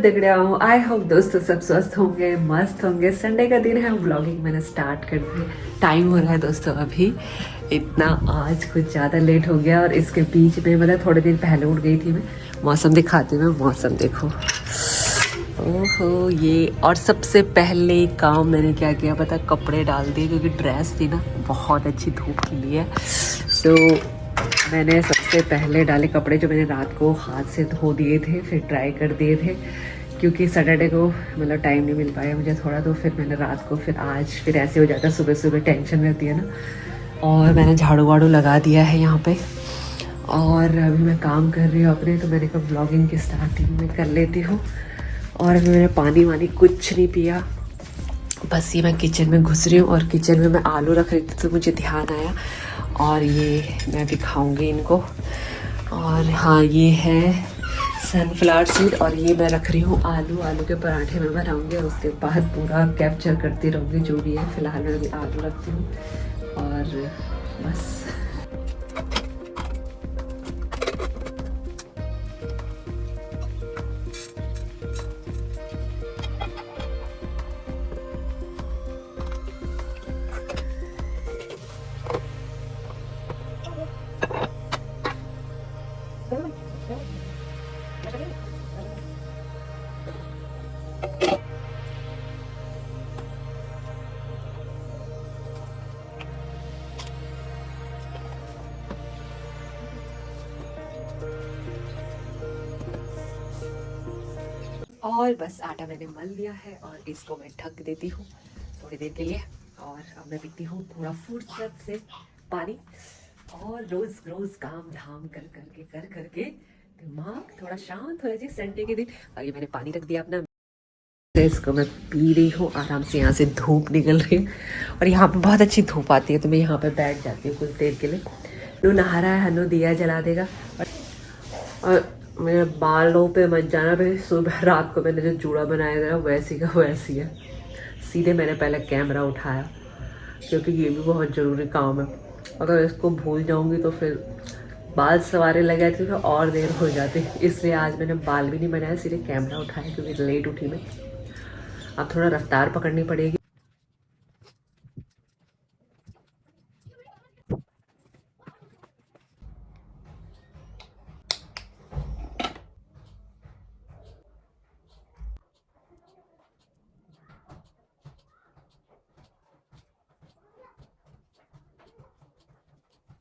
दिख रहा हूँ। आई होप दोस्तों सब स्वस्थ होंगे, मस्त होंगे। संडे का दिन है, व्लॉगिंग मैंने स्टार्ट कर दी। टाइम हो रहा है दोस्तों अभी इतना, आज कुछ ज़्यादा लेट हो गया। और इसके बीच में मतलब थोड़े दिन पहले उठ गई थी मैं। मौसम दिखाती हूँ, मौसम देखो। ओहो ये, और सबसे पहले काम मैंने क्या किया पता, कपड़े डाल दिए क्योंकि ड्रेस थी ना बहुत अच्छी धूप के लिए। सो मैंने सबसे पहले डाले कपड़े जो मैंने रात को हाथ से धो दिए थे, फिर ड्राई कर दिए थे क्योंकि सैटरडे को मतलब टाइम नहीं मिल पाया मुझे थोड़ा, तो फिर मैंने रात को, फिर आज फिर ऐसे हो जाता है, सुबह सुबह टेंशन रहती है ना। और मैंने झाड़ू वाड़ू लगा दिया है यहाँ पे, और अभी मैं काम कर रही हूँ अपने, तो मैंने कहा व्लॉगिंग की स्टार्टिंग में कर लेती हूँ। और अभी मैंने पानी वानी कुछ नहीं पिया, बस ये मैं किचन में घुस रही हूँ। और किचन में मैं आलू रख रही थी तो मुझे ध्यान आया, और ये मैं भी खाऊंगी इनको। और हाँ ये है सनफ्लावर सीड, और ये मैं रख रही हूँ आलू। आलू के पराठे में बनाऊंगी और उसके बाद पूरा कैप्चर करती रहूँगी जो भी है। फ़िलहाल मैं अभी आलू रखती हूँ और बस। और बस आटा मैंने मल लिया है और इसको मैं ढक देती हूँ थोड़ी देर के लिए। और अब मैं पीती हूँ थोड़ा फुर्सत से पानी, और रोज रोज काम धाम कर करके दिमाग थोड़ा शांत हो जाए संडे के दिन। और ये मैंने पानी रख दिया अपना, इसको मैं पी रही हूँ आराम से। यहाँ से धूप निकल रही है और यहाँ पे बहुत अच्छी धूप आती है, तो मैं यहाँ पे बैठ जाती हूँ कुछ देर के लिए। नू नहा रहा है, हनु दिया जला देगा। और मेरे बालों पे मत जाना भाई, सुबह रात को मैंने जो जूड़ा बनाया था वैसी का वैसी है। सीधे मैंने पहले कैमरा उठाया क्योंकि ये भी बहुत ज़रूरी काम है। अगर इसको भूल जाऊंगी तो फिर बाल सवारे लगे थे तो और देर हो जाती, इसलिए आज मैंने बाल भी नहीं बनाया, सीधे कैमरा उठाया क्योंकि लेट उठी मैं। अब थोड़ा रफ्तार पकड़नी पड़ेगी।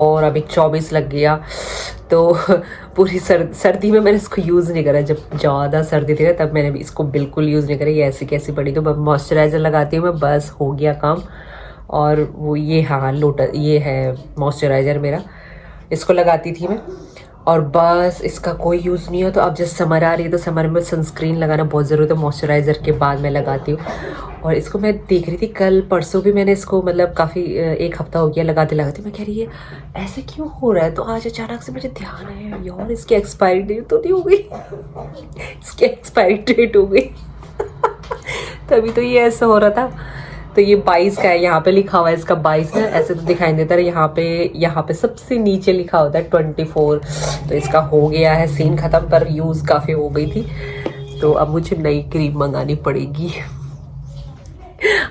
और अभी 24 लग गया, तो पूरी सर्दी में मैंने इसको यूज़ नहीं करा। जब ज़्यादा सर्दी थी ना तब मैंने भी इसको बिल्कुल यूज़ नहीं करा। ये ऐसी कैसी पड़ी, तो मॉइस्चराइज़र लगाती हूँ मैं, बस हो गया काम। और वो ये हाँ लोटस, ये है मॉइस्चराइज़र मेरा, इसको लगाती थी मैं। और बस इसका कोई यूज़ नहीं हो। तो अब जैसे समर आ रही है तो समर में सनस्क्रीन लगाना बहुत ज़रूरी है, तो मॉइस्चराइज़र के बाद मैं लगाती हूँ। और इसको मैं देख रही थी कल परसों भी मैंने इसको मतलब काफ़ी एक हफ्ता हो गया लगाते लगाते, मैं कह रही है ऐसे क्यों हो रहा है। तो आज अचानक से मुझे ध्यान आया, यार इसकी एक्सपायरी डेट तो नहीं हो गई इसकी एक्सपायरी डेट हो गई तभी तो ये ऐसा हो रहा था। तो ये 22 का है, यहाँ पे लिखा हुआ है इसका 22 है, ऐसे तो दिखाई देता है। यहाँ पे सबसे नीचे लिखा होता है 24। तो इसका हो गया है सीन ख़त्म, पर यूज़ काफ़ी हो गई थी, तो अब मुझे नई क्रीम मंगानी पड़ेगी।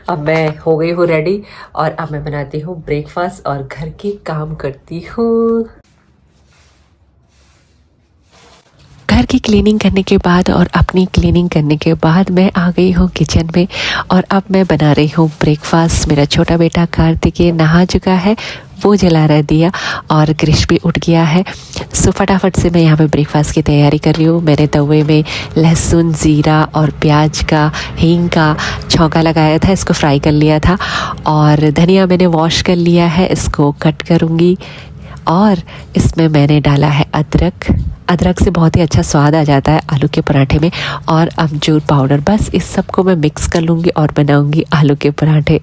अब मैं हो गई हूँ रेडी, और अब मैं बनाती हूँ ब्रेकफास्ट और घर के काम करती हूँ। घर की क्लीनिंग करने के बाद और अपनी क्लीनिंग करने के बाद मैं आ गई हूँ किचन में, और अब मैं बना रही हूँ ब्रेकफास्ट। मेरा छोटा बेटा कार्तिकेय नहा चुका है, वो जला रहा दिया, और क्रिश भी उठ गया है। सो फटाफट से मैं यहाँ पे ब्रेकफास्ट की तैयारी कर रही हूँ। मैंने तवे में लहसुन, ज़ीरा और प्याज का, हींग का छौंका लगाया था, इसको फ्राई कर लिया था। और धनिया मैंने वॉश कर लिया है, इसको कट करूँगी। और इसमें मैंने डाला है अदरक। अदरक से बहुत ही अच्छा स्वाद आ जाता है आलू के पराठे में, और अमचूर पाउडर। बस इस सब को मैं मिक्स कर लूँगी और बनाऊँगी आलू के पराठे।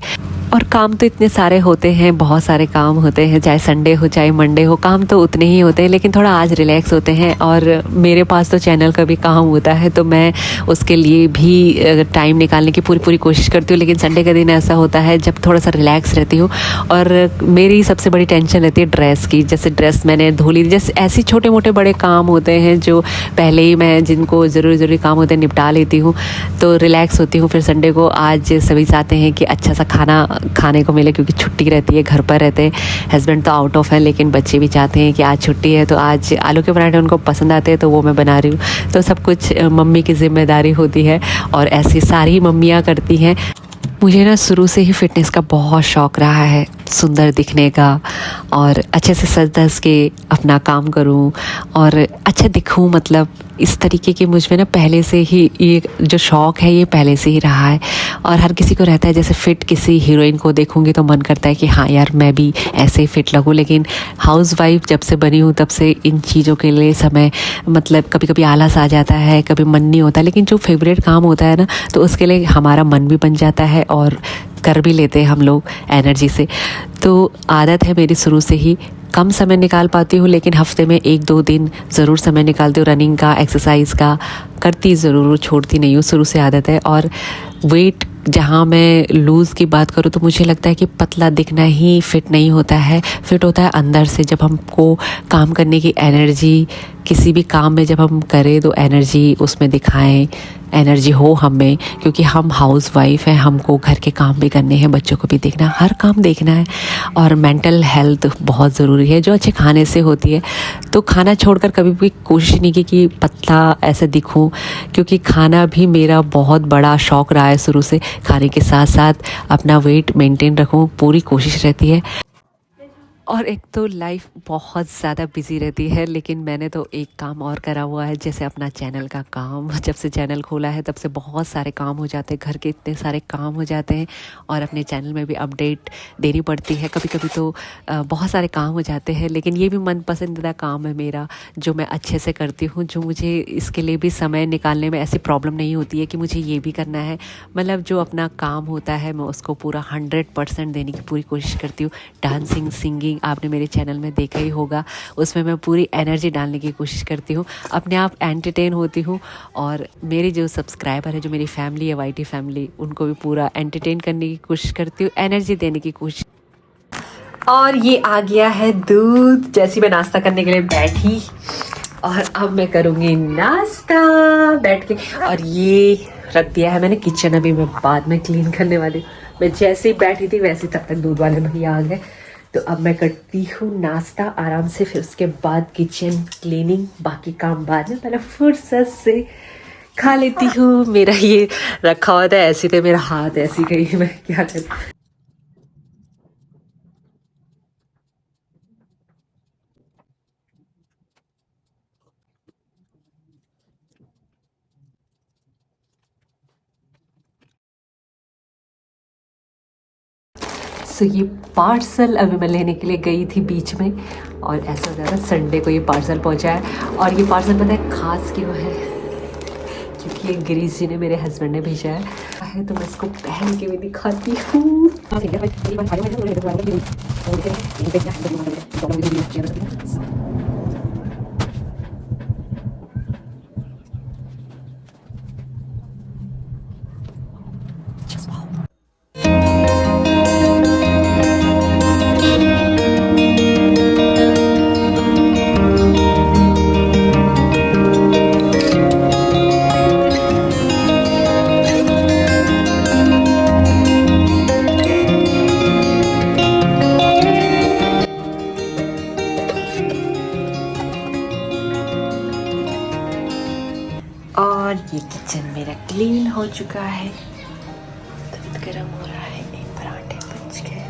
और काम तो इतने सारे होते हैं, बहुत सारे काम होते हैं, चाहे संडे हो चाहे मंडे हो, काम तो उतने ही होते हैं, लेकिन थोड़ा आज रिलैक्स होते हैं। और मेरे पास तो चैनल का भी काम होता है, तो मैं उसके लिए भी टाइम निकालने की पूरी कोशिश करती हूँ। लेकिन संडे का दिन ऐसा होता है जब थोड़ा सा रिलैक्स रहती हूँ। और मेरी सबसे बड़ी टेंशन रहती है ड्रेस की। जैसे ड्रेस मैंने धो ली, जैसे ऐसे छोटे मोटे बड़े काम होते हैं जो पहले ही मैं जिनको ज़रूरी काम होते हैं निपटा लेती हूँ, तो रिलैक्स होती हूँ। फिर संडे को आज सभी चाहते हैं कि अच्छा सा खाना खाने को मिले, क्योंकि छुट्टी रहती है, घर पर रहते हैं। हस्बैंड तो आउट ऑफ है, लेकिन बच्चे भी चाहते हैं कि आज छुट्टी है, तो आज आलू के पराठे उनको पसंद आते हैं, तो वो मैं बना रही हूँ। तो सब कुछ मम्मी की ज़िम्मेदारी होती है और ऐसी सारी मम्मियाँ करती हैं। मुझे ना शुरू से ही फ़िटनेस का बहुत शौक़ रहा है, सुंदर दिखने का, और अच्छे से सज धज के अपना काम करूं और अच्छा दिखूं। मतलब इस तरीके की मुझ में ना पहले से ही ये जो शौक़ है ये पहले से ही रहा है। और हर किसी को रहता है, जैसे फ़िट किसी हीरोइन को देखूंगी तो मन करता है कि हाँ यार मैं भी ऐसे ही फ़िट लगूं। लेकिन हाउसवाइफ जब से बनी हूँ तब से इन चीज़ों के लिए समय, मतलब कभी कभी आलस आ जाता है, कभी मन नहीं होता। लेकिन जो फेवरेट काम होता है ना, तो उसके लिए हमारा मन भी बन जाता है और कर भी लेते हैं हम लोग एनर्जी से। तो आदत है मेरी शुरू से ही। कम समय निकाल पाती हूँ, लेकिन हफ्ते में 1-2 दिन ज़रूर समय निकालती हूँ रनिंग का, एक्सरसाइज का करती ज़रूर, छोड़ती नहीं हूँ, शुरू से आदत है। और वेट जहाँ मैं लूज़ की बात करूँ तो मुझे लगता है कि पतला दिखना ही फिट नहीं होता है। फिट होता है अंदर से, जब हमको काम करने की एनर्जी, किसी भी काम में जब हम करें तो एनर्जी उसमें दिखाएं, एनर्जी हो हम में। क्योंकि हम हाउस वाइफ हैं, हमको घर के काम भी करने हैं, बच्चों को भी देखना है, हर काम देखना है। और मेंटल हेल्थ बहुत ज़रूरी है, जो अच्छे खाने से होती है। तो खाना छोड़कर कभी भी कोशिश नहीं की कि पतला ऐसे दिखूं, क्योंकि खाना भी मेरा बहुत बड़ा शौक़ रहा है शुरू से। खाने के साथ साथ अपना वेट मेंटेन रखूं, पूरी कोशिश रहती है। और एक तो लाइफ बहुत ज़्यादा बिजी रहती है, लेकिन मैंने तो एक काम और करा हुआ है, जैसे अपना चैनल का काम। जब से चैनल खोला है तब से बहुत सारे काम हो जाते हैं, घर के इतने सारे काम हो जाते हैं, और अपने चैनल में भी अपडेट देनी पड़ती है। कभी कभी तो बहुत सारे काम हो जाते हैं, लेकिन ये भी मन पसंदीदा काम है मेरा, जो मैं अच्छे से करती हूँ, जो मुझे इसके लिए भी समय निकालने में ऐसी प्रॉब्लम नहीं होती है कि मुझे ये भी करना है। मतलब जो अपना काम होता है मैं उसको पूरा 100% देने की पूरी कोशिश करती हूँ। डांसिंग, सिंगिंग आपने मेरे चैनल में देखा ही होगा, उसमें मैं पूरी एनर्जी डालने की कोशिश करती हूँ, अपने आप एंटरटेन होती हूँ। और मेरे जो सब्सक्राइबर है, जो मेरी फैमिली है, वाईटी फैमिली, उनको भी पूरा एंटरटेन करने की कोशिश करती हूँ, एनर्जी देने की कोशिश। और ये आ गया है दूध, जैसी मैं नाश्ता करने के लिए बैठी, और अब मैं करूँगी नाश्ता बैठ के। और ये रख दिया है मैंने किचन, अभी मैं बाद में क्लीन करने वाली। मैं जैसे ही बैठी थी वैसे तब तक दूध वाले भैया आ गए। तो अब मैं करती हूँ नाश्ता आराम से, फिर उसके बाद किचन क्लीनिंग, बाकी काम बाद में, पहले फुर्सत से खा लेती हूँ। मेरा ये रखा हुआ था ऐसे, थे मेरा हाथ ऐसी गई, मैं क्या करूँ। सो ये पार्सल अभी मैं लेने के लिए गई थी बीच में, और ऐसा हो जाता संडे को ये पार्सल पहुंचा है। और ये पार्सल पता है खास क्यों है, क्योंकि ये गिरीश जी ने, मेरे हस्बैंड ने भेजा है, तो मैं इसको पहन के भी दिखाती हूँ। और ये किचन मेरा क्लीन हो चुका है, दूध गर्म हो रहा है, एक पराठे बच गए।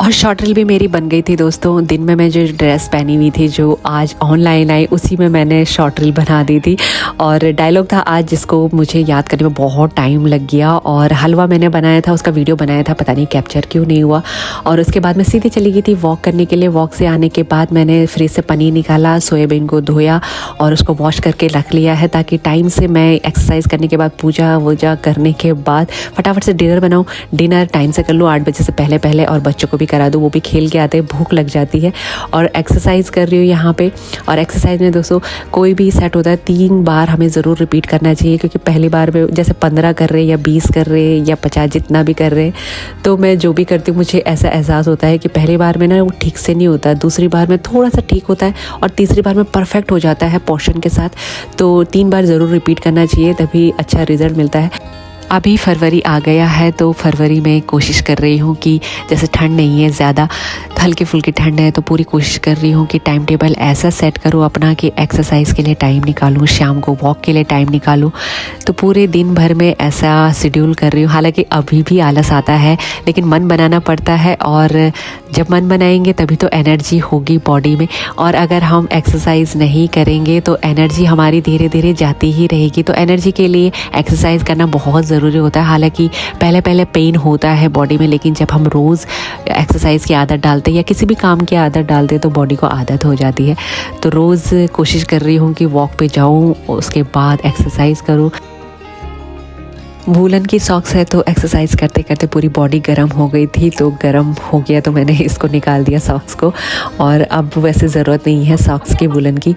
और शॉर्ट रील भी मेरी बन गई थी दोस्तों। दिन में मैं जो ड्रेस पहनी हुई थी, जो आज ऑनलाइन आई, उसी में मैंने शॉर्ट रील बना दी थी। और डायलॉग था आज जिसको मुझे याद करने में बहुत टाइम लग गया। और हलवा मैंने बनाया था, उसका वीडियो बनाया था, पता नहीं कैप्चर क्यों नहीं हुआ। और उसके बाद मैं सीधे चली गई थी वॉक करने के लिए। वॉक से आने के बाद मैंने फ्रिज से पनीर निकाला, सोयाबीन को धोया और उसको वॉश करके रख लिया है, ताकि टाइम से मैं एक्सरसाइज करने के बाद, पूजा वूजा करने के बाद फटाफट से डिनर बनाऊँ। डिनर टाइम से कर लूँ, 8 बजे से पहले पहले, और बच्चों को भी करा करा दूँ, वो भी खेल के आते हैं, भूख लग जाती है। और एक्सरसाइज कर रही हूँ यहाँ पे। और एक्सरसाइज में दोस्तों कोई भी सेट होता है 3 बार हमें ज़रूर रिपीट करना चाहिए, क्योंकि पहली बार में जैसे 15 कर रहे हैं या 20 कर रहे हैं या 50 जितना भी कर रहे हैं, तो मैं जो भी करती हूँ मुझे ऐसा एहसास होता है कि पहली बार में ना वो ठीक से नहीं होता, दूसरी बार में थोड़ा सा ठीक होता है और तीसरी बार में परफेक्ट हो जाता है पोर्शन के साथ। तो 3 बार ज़रूर रिपीट करना चाहिए, तभी अच्छा रिजल्ट मिलता है। अभी फरवरी आ गया है, तो फरवरी में कोशिश कर रही हूँ कि जैसे ठंड नहीं है ज़्यादा, हल्की फुल्की ठंड है, तो पूरी कोशिश कर रही हूँ कि टाइम टेबल ऐसा सेट करूँ अपना कि एक्सरसाइज के लिए टाइम निकालूँ, शाम को वॉक के लिए टाइम निकालूँ। तो पूरे दिन भर में ऐसा शेड्यूल कर रही हूँ। हालांकि अभी भी आलस आता है, लेकिन मन बनाना पड़ता है, और जब मन बनाएंगे तभी तो एनर्जी होगी बॉडी में। और अगर हम एक्सरसाइज नहीं करेंगे तो एनर्जी हमारी धीरे धीरे जाती ही रहेगी। तो एनर्जी के लिए एक्सरसाइज करना बहुत ज़रूरी होता है। हालांकि पहले पहले पेन होता है बॉडी में, लेकिन जब हम रोज़ एक्सरसाइज की आदत डालते हैं या किसी भी काम की आदत डालते हैं तो बॉडी को आदत हो जाती है। तो रोज़ कोशिश कर रही हूँ कि वॉक पे जाऊँ, उसके बाद एक्सरसाइज करूँ। वूलन की सॉक्स है, तो एक्सरसाइज करते करते पूरी बॉडी गर्म हो गई थी, तो गर्म हो गया तो मैंने इसको निकाल दिया सॉक्स को। और अब वैसे ज़रूरत नहीं है सॉक्स की वूलन की।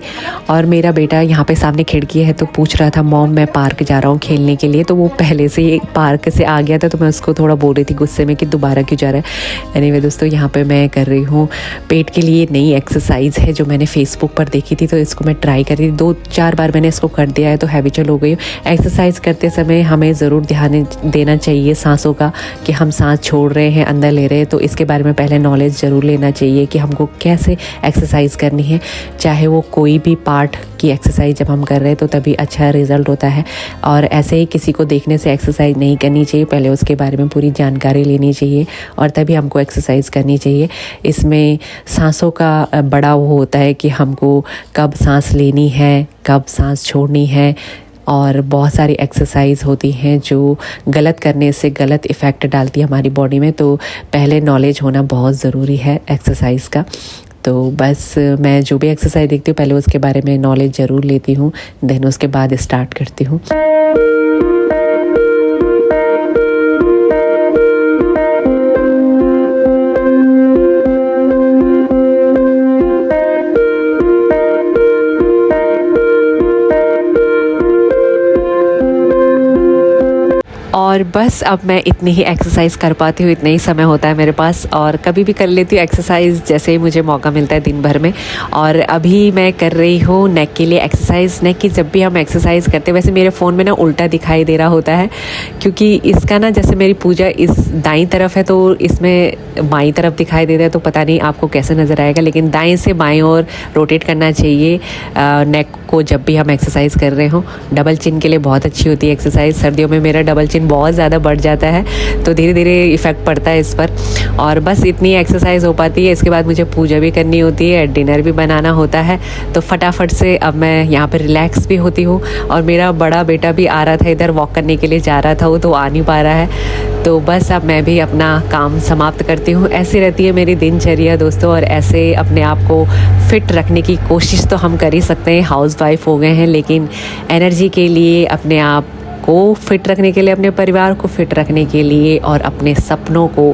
और मेरा बेटा यहाँ पे सामने खिड़की है, तो पूछ रहा था मॉम मैं पार्क जा रहा हूँ खेलने के लिए। तो वो पहले से ही पार्क से आ गया था, तो मैं उसको थोड़ा बोल रही थी गुस्से में कि दोबारा क्यों जा रहा है। एनीवे दोस्तों, यहाँ पर मैं कर रही हूँ पेट के लिए नई एक्सरसाइज है जो मैंने फेसबुक पर देखी थी, तो इसको मैं ट्राई कर रही थी। 2-4 बार मैंने इसको कर दिया है, तो हैबिचुअल हो गई। एक्सरसाइज करते समय हमें ज़रूर ध्यान देना चाहिए सांसों का, कि हम सांस छोड़ रहे हैं, अंदर ले रहे हैं। तो इसके बारे में पहले नॉलेज ज़रूर लेना चाहिए कि हमको कैसे एक्सरसाइज करनी है। चाहे वो कोई भी पार्ट की एक्सरसाइज जब हम कर रहे हैं तो तभी अच्छा रिजल्ट होता है। और ऐसे ही किसी को देखने से एक्सरसाइज नहीं करनी चाहिए, पहले उसके बारे में पूरी जानकारी लेनी चाहिए और तभी हमको एक्सरसाइज करनी चाहिए। इसमें सांसों का बड़ा वो होता है कि हमको कब सांस लेनी है, कब सांस छोड़नी है। और बहुत सारी एक्सरसाइज होती हैं जो गलत करने से गलत इफ़ेक्ट डालती है हमारी बॉडी में। तो पहले नॉलेज होना बहुत ज़रूरी है एक्सरसाइज का। तो बस मैं जो भी एक्सरसाइज देखती हूँ पहले उसके बारे में नॉलेज ज़रूर लेती हूँ, देन उसके बाद स्टार्ट करती हूँ। और बस अब मैं इतनी ही एक्सरसाइज कर पाती हूँ, इतना ही समय होता है मेरे पास। और कभी भी कर लेती हूँ एक्सरसाइज जैसे ही मुझे मौका मिलता है दिन भर में। और अभी मैं कर रही हूँ नेक के लिए एक्सरसाइज। नेक की जब भी हम एक्सरसाइज करते हैं, वैसे मेरे फ़ोन में ना उल्टा दिखाई दे रहा होता है, क्योंकि इसका ना जैसे मेरी पूजा इस दाईं तरफ है तो इसमें बाईं तरफ दिखाई दे रहा है। तो पता नहीं आपको कैसे नज़र आएगा, लेकिन दाएँ से बाएँ ओर रोटेट करना चाहिए नेक को जब भी हम एक्सरसाइज कर रहे हों। डबल चिन के लिए बहुत अच्छी होती है एक्सरसाइज। सर्दियों में मेरा डबल चिन बहुत ज़्यादा बढ़ जाता है, तो धीरे धीरे इफ़ेक्ट पड़ता है इस पर। और बस इतनी एक्सरसाइज हो पाती है। इसके बाद मुझे पूजा भी करनी होती है, डिनर भी बनाना होता है, तो फटाफट से अब मैं यहाँ पर रिलैक्स भी होती हूँ। और मेरा बड़ा बेटा भी आ रहा था, इधर वॉक करने के लिए जा रहा था, वो तो आ नहीं पा रहा है। तो बस अब मैं भी अपना काम समाप्त करती हूँ। ऐसी रहती है मेरी दिनचर्या दोस्तों। और ऐसे अपने आप को फिट रखने की कोशिश तो हम कर ही सकते हैं, हाउसवाइफ हो गए हैं, लेकिन एनर्जी के लिए, अपने आप को फिट रखने के लिए, अपने परिवार को फिट रखने के लिए और अपने सपनों को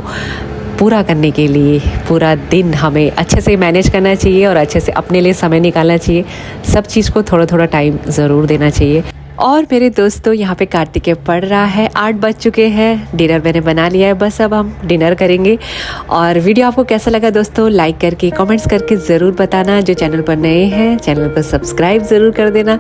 पूरा करने के लिए पूरा दिन हमें अच्छे से मैनेज करना चाहिए और अच्छे से अपने लिए समय निकालना चाहिए। सब चीज़ को थोड़ा थोड़ा टाइम ज़रूर देना चाहिए। और मेरे दोस्तों यहाँ पे कार्तिकेय पढ़ रहा है, 8 बज चुके हैं, डिनर मैंने बना लिया है, बस अब हम डिनर करेंगे। और वीडियो आपको कैसा लगा दोस्तों, लाइक करके कमेंट्स करके ज़रूर बताना। जो चैनल पर नए हैं चैनल पर सब्सक्राइब ज़रूर कर देना।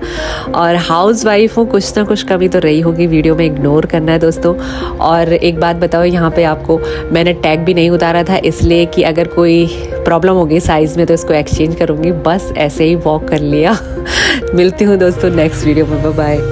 और हाउस वाइफ हो, कुछ ना कुछ कमी तो रही होगी वीडियो में, इग्नोर करना है दोस्तों। और एक बात बताओ, यहाँ पर आपको मैंने टैग भी नहीं उतारा था, इसलिए कि अगर कोई प्रॉब्लम होगी साइज़ में तो इसको एक्सचेंज करूँगी। बस ऐसे ही वॉक कर लिया। मिलती हूँ दोस्तों नेक्स्ट वीडियो में, बाय बाय।